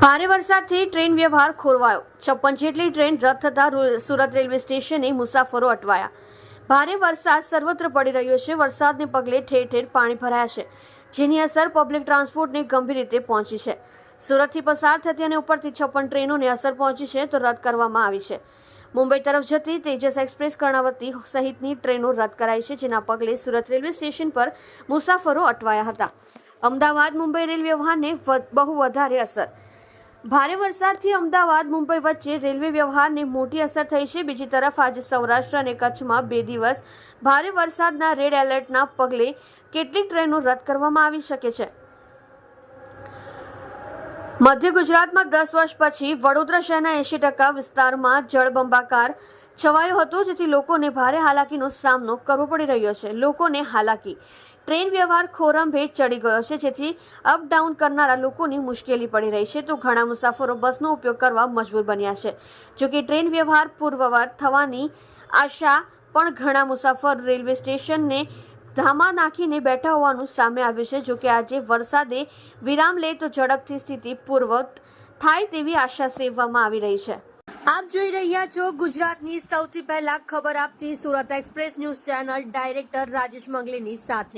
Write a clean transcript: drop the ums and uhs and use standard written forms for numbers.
ભારે વરસાદથી ટ્રેન વ્યવહાર ખોરવાયો। 56 જેટલી ટ્રેન રદ થતા સુરત રેલવે સ્ટેશને મુસાફરો અટવાયા। ભારે વરસાદ સર્વત્ર પડી રહ્યો છે। વરસાદને પગલે ઠેર ઠેર પાણી ભરાયા છે, જેની અસર પબ્લિક ટ્રાન્સપોર્ટને ગંભીર રીતે પહોંચી છે। સુરતથી પસાર થતી અને ઉપરથી 56 ટ્રેનોને અસર પહોંચી છે તો રદ કરવામાં આવી છે। મુંબઈ તરફ જતી તેજસ એક્સપ્રેસ, કર્ણાવતી સહિતની ટ્રેનો રદ કરાઈ છે, જેના પગલે સુરત રેલવે સ્ટેશન પર મુસાફરો અટવાયા હતા। અમદાવાદ મુંબઈ રેલ વ્યવહારને બહુ વધારે અસર। ભારે વરસાદથી અમદાવાદ મુંબઈ વચ્ચે રેલવે વ્યવહારને મોટી અસર થઈ છે। બીજી તરફ આજે સૌરાષ્ટ્ર અને કચ્છમાં 2 દિવસ ભારે વરસાદના રેડ એલર્ટના પગલે કેટલીક ટ્રેનો રદ કરવામાં આવી શકે છે। મધ્ય ગુજરાતમાં 10 વર્ષ પછી વડોદરા શહેરના 80% વિસ્તારમાં જળબંબાકાર છવાયો હતો, જેથી લોકોને ભારે હાલાકીનો સામનો કરવો પડી રહ્યો છે। લોકોને હાલાકી, ટ્રેન વ્યવહાર ખોરંભે ચડી ગયો છે, જેથી અપડાઉન કરનારા લોકોની મુશ્કેલી પડી રહી છે, તો ઘણા મુસાફરો બસનો ઉપયોગ કરવા મજબૂર બન્યા છે। જોકે ટ્રેન વ્યવહાર પૂર્વવત થવાની આશા પણ ઘણા મુસાફર રેલવે સ્ટેશનને ધામા નાખીને બેઠા હોવાનું સામે આવ્યું છે। જોકે આજે વરસાદે વિરામ લે તો ઝડપથી સ્થિતિ પૂર્વવત થાય તેવી આશા સેવવામાં આવી રહી છે। આપ જોઈ રહ્યા છો ગુજરાતની સૌથી પહેલા ખબર આપતી Surat express news channel director Rajesh મંગલેની સાથે।